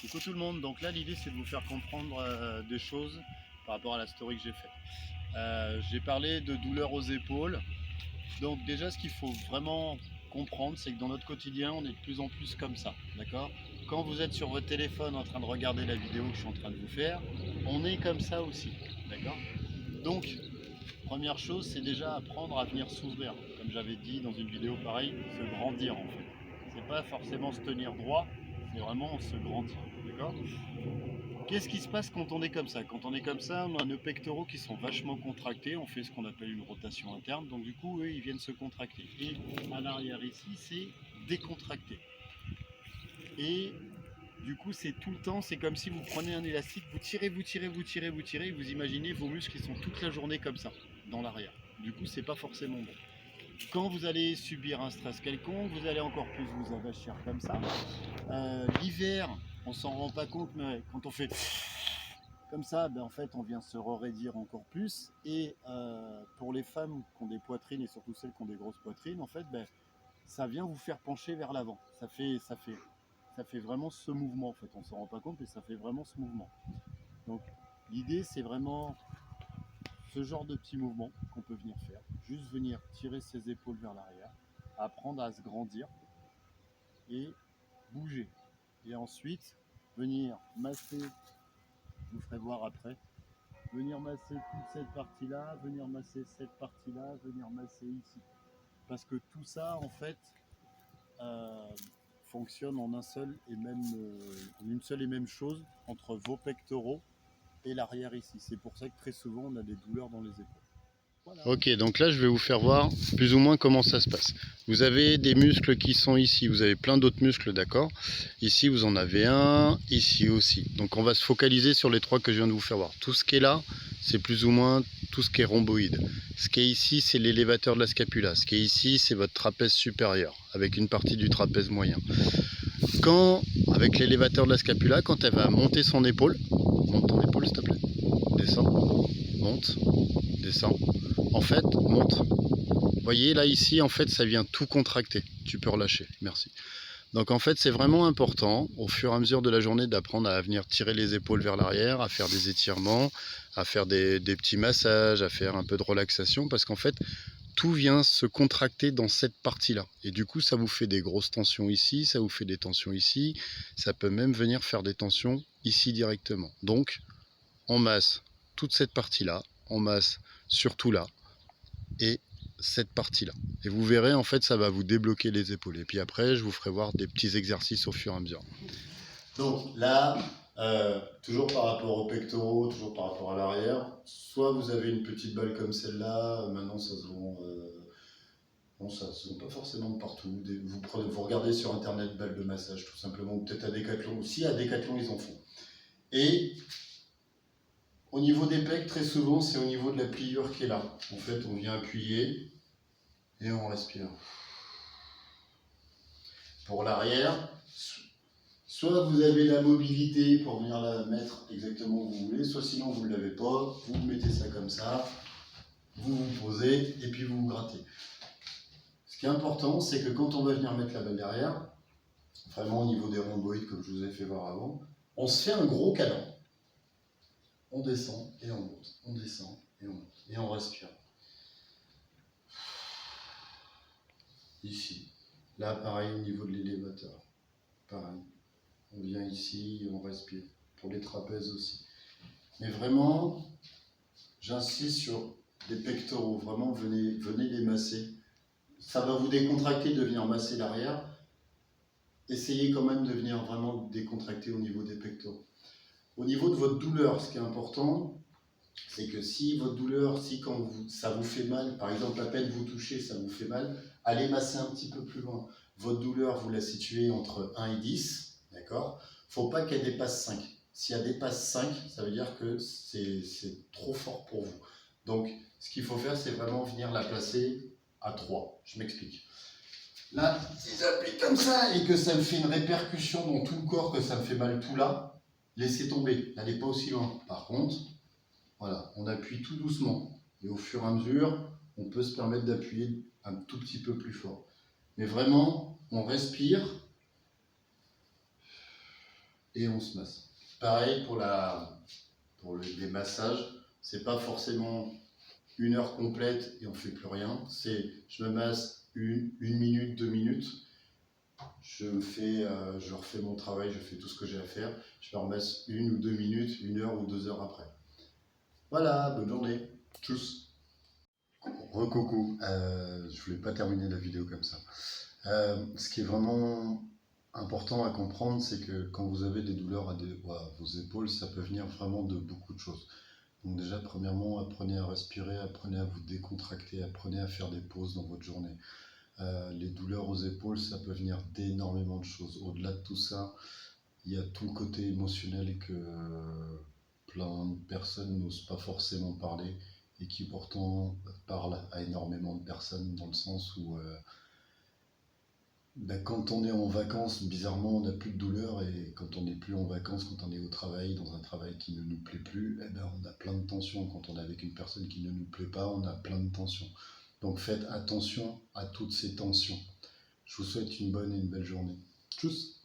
Coucou tout le monde, donc là l'idée c'est de vous faire comprendre des choses par rapport à la story que j'ai faite. J'ai parlé de douleur aux épaules, donc déjà ce qu'il faut vraiment comprendre c'est que dans notre quotidien on est de plus en plus comme ça, d'accord? Quand vous êtes sur votre téléphone en train de regarder la vidéo que je suis en train de vous faire, on est comme ça aussi, d'accord? Donc première chose c'est déjà apprendre à venir s'ouvrir, comme j'avais dit dans une vidéo pareille, se grandir en fait. C'est pas forcément se tenir droit, c'est vraiment se grandir, d'accord? Qu'est-ce qui se passe quand on est comme ça? Quand on est comme ça, on a nos pectoraux qui sont vachement contractés, on fait ce qu'on appelle une rotation interne, donc du coup, eux, ils viennent se contracter. Et à l'arrière ici, c'est décontracté. Et du coup, c'est tout le temps, c'est comme si vous prenez un élastique, vous tirez, vous tirez, vous tirez, vous tirez, et vous imaginez vos muscles qui sont toute la journée comme ça, dans l'arrière. Du coup, c'est pas forcément bon. Quand vous allez subir un stress quelconque, vous allez encore plus vous avachir comme ça. L'hiver, on s'en rend pas compte, mais quand on fait comme ça, ben, en fait, on vient se raidir encore plus. Et pour les femmes qui ont des poitrines, et surtout celles qui ont des grosses poitrines, en fait, ben, ça vient vous faire pencher vers l'avant. Ça fait vraiment ce mouvement, en fait. On s'en rend pas compte, mais ça fait vraiment ce mouvement. Donc, l'idée, c'est vraiment ce genre de petit mouvement qu'on peut venir faire. Juste venir tirer ses épaules vers l'arrière, apprendre à se grandir et bouger. Et ensuite, venir masser, je vous ferai voir après, venir masser toute cette partie-là, venir masser cette partie-là, venir masser ici. Parce que tout ça, en fait, euh, fonctionne en un seul et même, une seule et même chose entre vos pectoraux et l'arrière ici. C'est pour ça que très souvent, on a des douleurs dans les épaules. Voilà. Ok, donc là je vais vous faire voir plus ou moins comment ça se passe. Vous avez des muscles qui sont ici, vous avez plein d'autres muscles, d'accord? Ici vous en avez un, ici aussi. Donc on va se focaliser sur les trois que je viens de vous faire voir. Tout ce qui est là, c'est plus ou moins tout ce qui est rhomboïde. Ce qui est ici, c'est l'élévateur de la scapula. Ce qui est ici, c'est votre trapèze supérieur, avec une partie du trapèze moyen. Quand, avec l'élévateur de la scapula, quand elle va monter son épaule, monte ton épaule s'il te plaît, descends, monte, descends, en fait, monte. Vous voyez, là, ici, en fait, ça vient tout contracter. Tu peux relâcher, merci. Donc, en fait, c'est vraiment important, au fur et à mesure de la journée, d'apprendre à venir tirer les épaules vers l'arrière, à faire des étirements, à faire des petits massages, à faire un peu de relaxation, parce qu'en fait, tout vient se contracter dans cette partie-là. Et du coup, ça vous fait des grosses tensions ici, ça vous fait des tensions ici, ça peut même venir faire des tensions ici directement. Donc, on masse toute cette partie-là, on masse surtout là, et cette partie-là. Et vous verrez, en fait, ça va vous débloquer les épaules. Et puis après, je vous ferai voir des petits exercices au fur et à mesure. Donc là, toujours par rapport aux pectoraux, toujours par rapport à l'arrière, soit vous avez une petite balle comme celle-là, maintenant ça se vend. Bon, ça se vend pas forcément de partout. Vous regardez sur internet balle de massage tout simplement, ou peut-être à Decathlon. Si à Decathlon ils en font. Et au niveau des pecs, très souvent c'est au niveau de la pliure qui est là. En fait, on vient appuyer et on respire. Pour l'arrière, soit vous avez la mobilité pour venir la mettre exactement où vous voulez, soit sinon vous ne l'avez pas, vous mettez ça comme ça, vous vous posez et puis vous vous grattez. Ce qui est important, c'est que quand on va venir mettre la balle derrière, vraiment au niveau des rhomboïdes comme je vous ai fait voir avant, on se fait un gros câlin. On descend et on monte, on descend et on monte, et on respire. Ici, là pareil au niveau de l'élévateur, pareil. On vient ici et on respire, pour les trapèzes aussi. Mais vraiment, j'insiste sur des pectoraux, vraiment venez les masser. Ça va vous décontracter de venir masser l'arrière. Essayez quand même de venir vraiment décontracter au niveau des pectoraux. Au niveau de votre douleur, ce qui est important, c'est que si votre douleur, si quand ça vous fait mal, par exemple à peine vous touchez, ça vous fait mal, allez masser un petit peu plus loin. Votre douleur, vous la situez entre 1 et 10, d'accord? Il ne faut pas qu'elle dépasse 5. Si elle dépasse 5, ça veut dire que c'est trop fort pour vous. Donc, ce qu'il faut faire, c'est vraiment venir la placer à 3. Je m'explique. Là, si j'appuie comme ça et que ça me fait une répercussion dans tout le corps, que ça me fait mal tout là, laissez tomber, n'allez pas aussi loin. Par contre, voilà, on appuie tout doucement. Et au fur et à mesure, on peut se permettre d'appuyer un tout petit peu plus fort. Mais vraiment, on respire et on se masse. Pareil pour les massages, c'est pas forcément 1 heure complète et on fait plus rien. C'est je me masse 1 minute, 2 minutes, je refais mon travail, je fais tout ce que j'ai à faire, je me remasse 1 ou 2 minutes, 1 heure ou 2 heures après. Voilà, bonne journée. Tchuss. Recoucou, je voulais pas terminer la vidéo comme ça. Ce qui est vraiment important à comprendre, c'est que quand vous avez des douleurs à vos épaules, ça peut venir vraiment de beaucoup de choses. Donc déjà, premièrement, apprenez à respirer, apprenez à vous décontracter, apprenez à faire des pauses dans votre journée. Les douleurs aux épaules, ça peut venir d'énormément de choses. Au-delà de tout ça, il y a tout le côté émotionnel que plein de personnes n'osent pas forcément parler et qui pourtant parlent à énormément de personnes dans le sens où quand on est en vacances, bizarrement, on n'a plus de douleur et quand on n'est plus en vacances, quand on est au travail, dans un travail qui ne nous plaît plus, on a plein de tensions. Quand on est avec une personne qui ne nous plaît pas, on a plein de tensions. Donc faites attention à toutes ces tensions. Je vous souhaite une bonne et une belle journée. Tchuss!